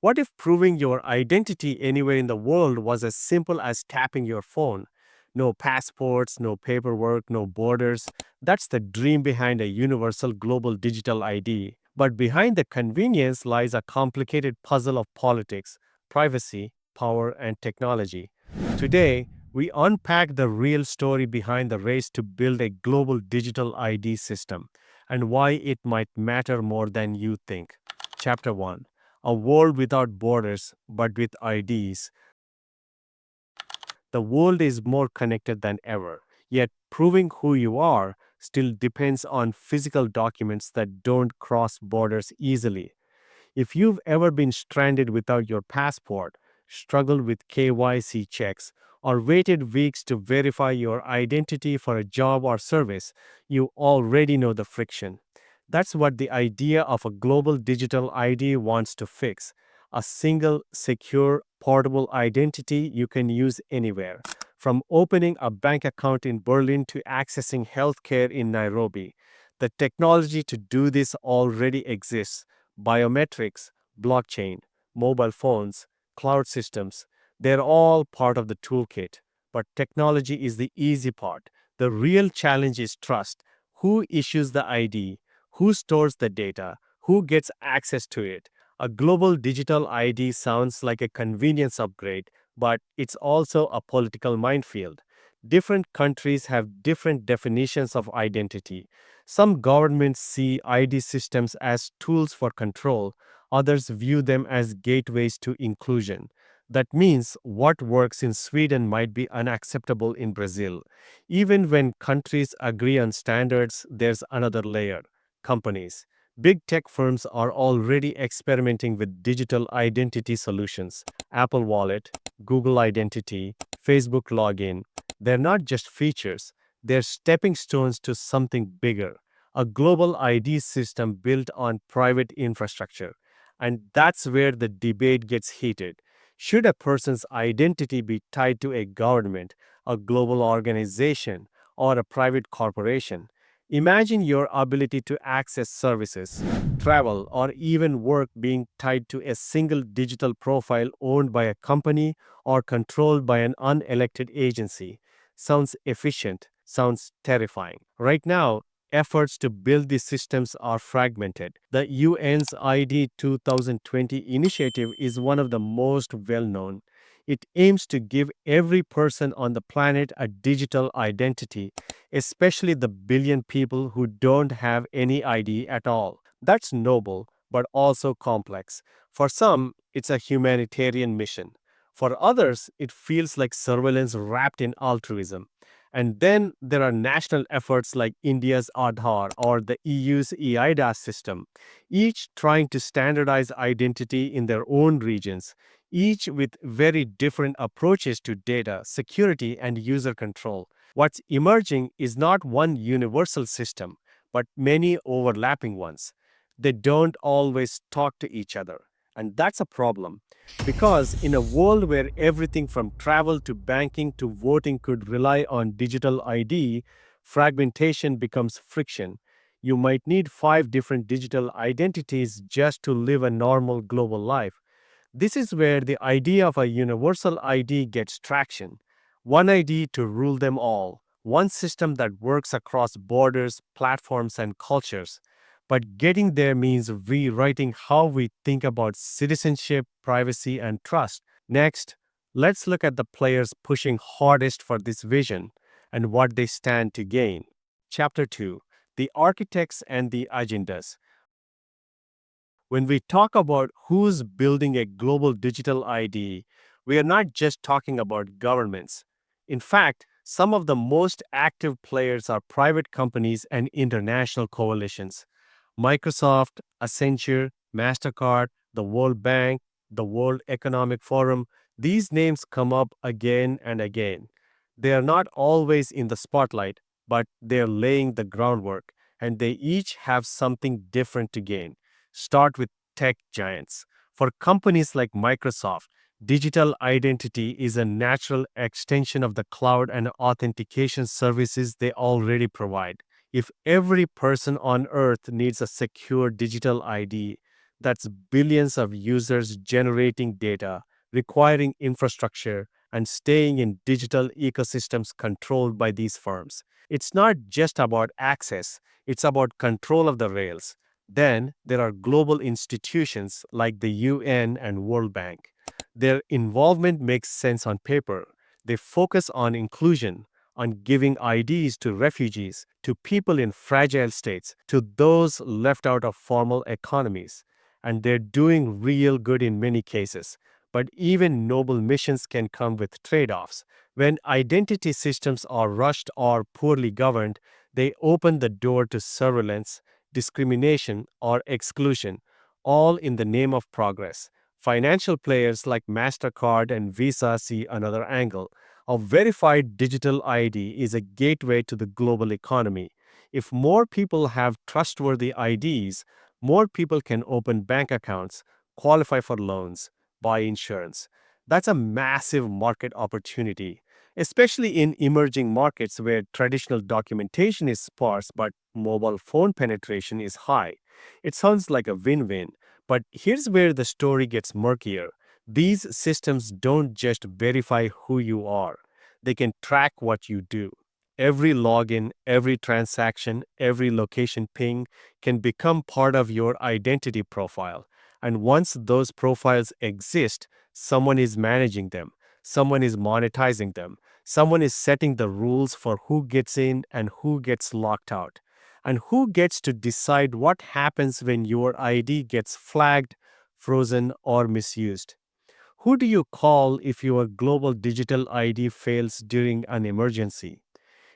What if proving your identity anywhere in the world was as simple as tapping your phone? No passports, no paperwork, no borders. That's the dream behind a universal global digital ID. But behind the convenience lies a complicated puzzle of politics, privacy, power, and technology. Today, we unpack the real story behind the race to build a global digital ID system and why it might matter more than you think. Chapter 1: A world without borders but with IDs. The world is more connected than ever, yet proving who you are still depends on physical documents that don't cross borders easily. If you've ever been stranded without your passport, struggled with KYC checks, or waited weeks to verify your identity for a job or service, you already know the friction. That's what the idea of a global digital ID wants to fix: a single, secure, portable identity you can use anywhere. From opening a bank account in Berlin to accessing healthcare in Nairobi, the technology to do this already exists: biometrics, blockchain, mobile phones, cloud systems. They're all part of the toolkit. But technology is the easy part. The real challenge is trust. Who issues the ID? Who stores the data? Who gets access to it? A global digital ID sounds like a convenience upgrade, but it's also a political minefield. Different countries have different definitions of identity. Some governments see ID systems as tools for control, others view them as gateways to inclusion. That means what works in Sweden might be unacceptable in Brazil. Even when countries agree on standards, there's another layer: companies. Big tech firms are already experimenting with digital identity solutions: Apple Wallet, Google Identity, Facebook Login. They're not just features, they're stepping stones to something bigger: a global ID system built on private infrastructure. And that's where the debate gets heated. Should a person's identity be tied to a government, a global organization, or a private corporation? Imagine your ability to access services, travel, or even work being tied to a single digital profile owned by a company or controlled by an unelected agency. Sounds efficient, sounds terrifying. Right now, efforts to build these systems are fragmented. The UN's ID 2020 initiative is one of the most well known. It aims to give every person on the planet a digital identity, especially the billion people who don't have any ID at all. That's noble, but also complex. For some, it's a humanitarian mission. For others, it feels like surveillance wrapped in altruism. And then there are national efforts like India's Aadhaar or the EU's eIDAS system, each trying to standardize identity in their own regions, each with very different approaches to data, security, and user control. What's emerging is not one universal system, but many overlapping ones. They don't always talk to each other. And that's a problem. Because in a world where everything from travel to banking to voting could rely on digital ID, fragmentation becomes friction. You might need five different digital identities just to live a normal global life. This is where the idea of a universal ID gets traction. One ID to rule them all, one system that works across borders, platforms, and cultures. But getting there means rewriting how we think about citizenship, privacy, and trust. Next, let's look at the players pushing hardest for this vision and what they stand to gain. Chapter 2: The Architects and the Agendas. When we talk about who's building a global digital ID, we are not just talking about governments. In fact, some of the most active players are private companies and international coalitions. Microsoft, Accenture, MasterCard, the World Bank, the World Economic Forum, these names come up again and again. They are not always in the spotlight, but they're laying the groundwork, and they each have something different to gain. Start with tech giants. For companies like Microsoft, digital identity is a natural extension of the cloud and authentication services they already provide. If every person on earth needs a secure digital ID, That's billions of users generating data, requiring infrastructure, and staying in digital ecosystems controlled by these firms. It's not just about access, it's about control of the rails. Then there are global institutions like the UN and World Bank. Their involvement makes sense on paper. They focus on inclusion, on giving IDs to refugees, to people in fragile states, to those left out of formal economies. And they're doing real good in many cases. But even noble missions can come with trade offs. When identity systems are rushed or poorly governed, they open the door to surveillance, discrimination, or exclusion, all in the name of progress. Financial players like MasterCard and Visa see another angle. A verified digital ID is a gateway to the global economy. If more people have trustworthy IDs, more people can open bank accounts, qualify for loans, buy insurance. That's a massive market opportunity, especially in emerging markets where traditional documentation is sparse but mobile phone penetration is high. It sounds like a win win, but here's where the story gets murkier. These systems don't just verify who you are, they can track what you do. Every login, every transaction, every location ping can become part of your identity profile. And once those profiles exist, someone is managing them, someone is monetizing them, someone is setting the rules for who gets in and who gets locked out, and who gets to decide what happens when your ID gets flagged, frozen, or misused. Who do you call if your global digital ID fails during an emergency?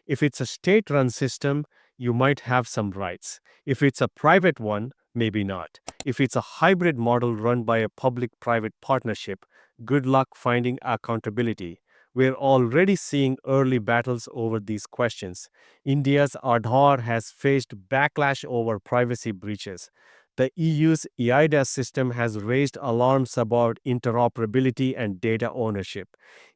If it's a state run system, you might have some rights. If it's a private one, maybe not. If it's a hybrid model run by a public private partnership, good luck finding accountability. We're already seeing early battles over these questions. India's Aadhaar has faced backlash over privacy breaches. The EU's eIDAS system has raised alarms about interoperability and data ownership.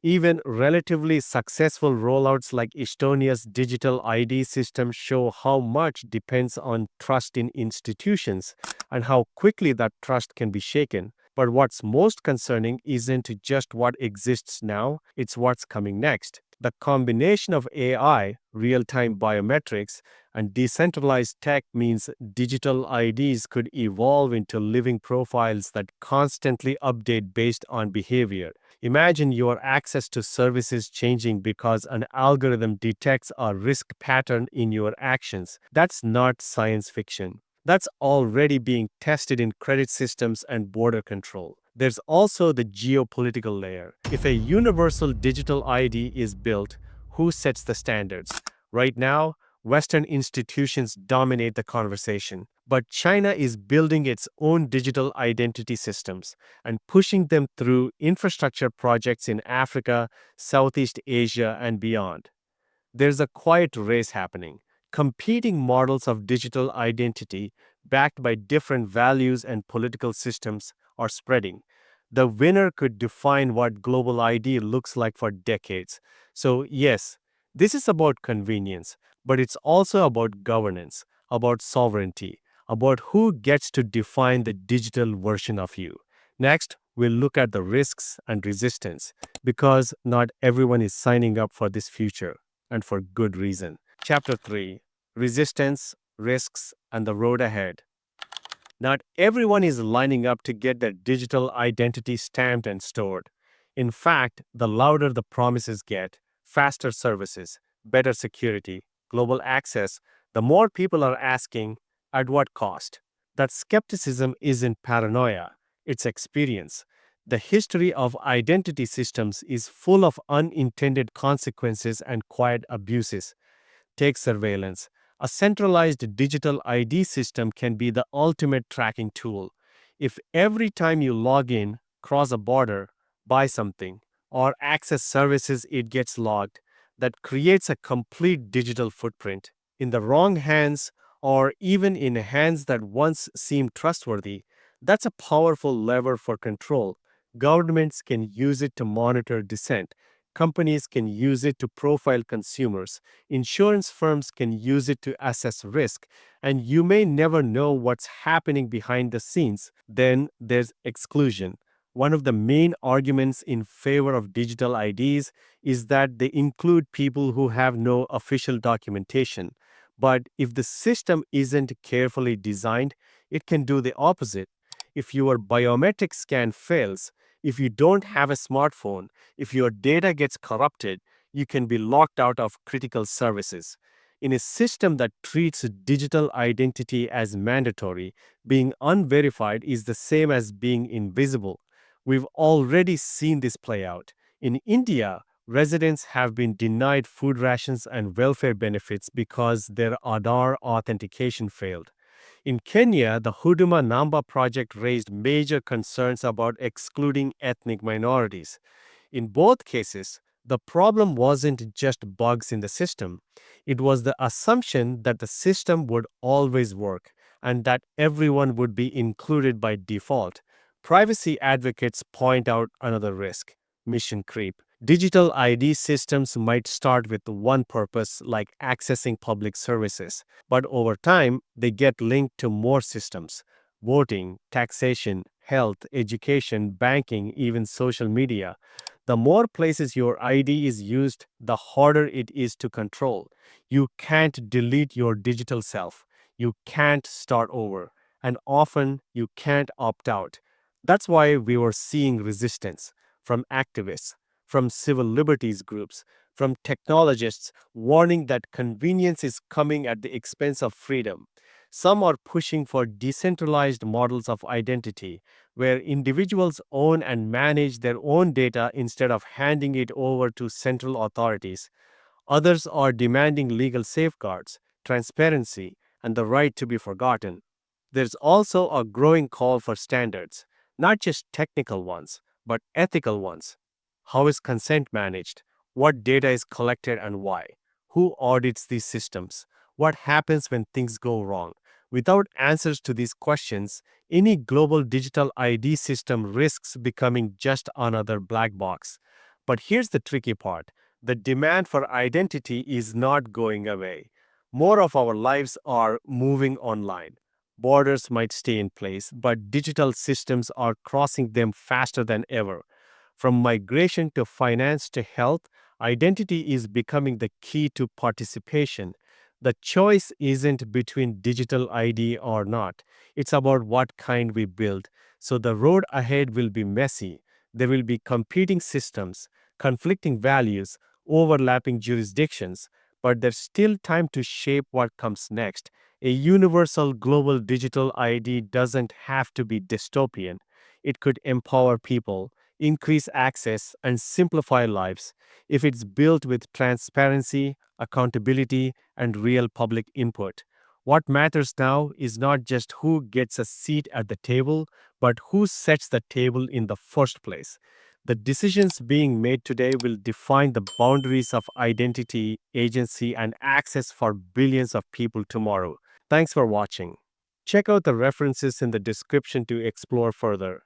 Even relatively successful rollouts like Estonia's digital ID system show how much depends on trust in institutions and how quickly that trust can be shaken. But what's most concerning isn't just what exists now, it's what's coming next. The combination of AI, real time biometrics, and decentralized tech means digital IDs could evolve into living profiles that constantly update based on behavior. Imagine your access to services changing because an algorithm detects a risk pattern in your actions. That's not science fiction. That's already being tested in credit systems and border control. There's also the geopolitical layer. If a universal digital ID is built, who sets the standards? Right now, Western institutions dominate the conversation, but China is building its own digital identity systems and pushing them through infrastructure projects in Africa, Southeast Asia, and beyond. There's a quiet race happening. Competing models of digital identity, backed by different values and political systems, are spreading. The winner could define what global ID looks like for decades. So, yes, this is about convenience, but it's also about governance, about sovereignty, about who gets to define the digital version of you. Next, we'll look at the risks and resistance, because not everyone is signing up for this future, and for good reason. Chapter 3: Resistance, Risks, and the Road Ahead. Not everyone is lining up to get their digital identity stamped and stored. In fact, the louder the promises get, faster services, better security, global access, the more people are asking, at what cost? That skepticism isn't paranoia, it's experience. The history of identity systems is full of unintended consequences and quiet abuses. Take surveillance. A centralized digital ID system can be the ultimate tracking tool. If every time you log in, cross a border, buy something, or access services, it gets logged, that creates a complete digital footprint. In the wrong hands, or even in hands that once seemed trustworthy, that's a powerful lever for control. Governments can use it to monitor dissent, Companies can use it to profile consumers, insurance firms can use it to assess risk, and you may never know what's happening behind the scenes. Then there's exclusion. One of the main arguments in favor of digital IDs is that they include people who have no official documentation. But if the system isn't carefully designed, it can do the opposite. If your biometric scan fails, if you don't have a smartphone, if your data gets corrupted, you can be locked out of critical services. In a system that treats digital identity as mandatory, being unverified is the same as being invisible. We've already seen this play out. In India, residents have been denied food rations and welfare benefits because their Aadhaar authentication failed. In Kenya, the Huduma Namba project raised major concerns about excluding ethnic minorities. In both cases, the problem wasn't just bugs in the system, it was the assumption that the system would always work and that everyone would be included by default. Privacy advocates point out another risk: mission creep. Digital ID systems might start with one purpose, like accessing public services, but over time, they get linked to more systems: voting, taxation, health, education, banking, even social media. The more places your ID is used, the harder it is to control. You can't delete your digital self. You can't start over. And often you can't opt out. That's why we were seeing resistance from activists, from civil liberties groups, from technologists warning that convenience is coming at the expense of freedom. Some are pushing for decentralized models of identity where individuals own and manage their own data instead of handing it over to central authorities. Others are demanding legal safeguards, transparency, and the right to be forgotten. There's also a growing call for standards, not just technical ones, but ethical ones. How is consent managed? What data is collected and why? Who audits these systems? What happens when things go wrong? Without answers to these questions, any global digital ID system risks becoming just another black box. But here's the tricky part: the demand for identity is not going away. More of our lives are moving online. Borders might stay in place, but digital systems are crossing them faster than ever. From migration to finance to health, identity is becoming the key to participation. The choice isn't between digital ID or not, it's about what kind we build. So the road ahead will be messy. There will be competing systems, conflicting values, overlapping jurisdictions, but there's still time to shape what comes next. A universal global digital ID doesn't have to be dystopian. It could empower people, increase access, and simplify lives if it's built with transparency, accountability, and real public input. What matters now is not just who gets a seat at the table, but who sets the table in the first place. The decisions being made today will define the boundaries of identity, agency, and access for billions of people tomorrow. Thanks for watching. Check out the references in the description to explore further.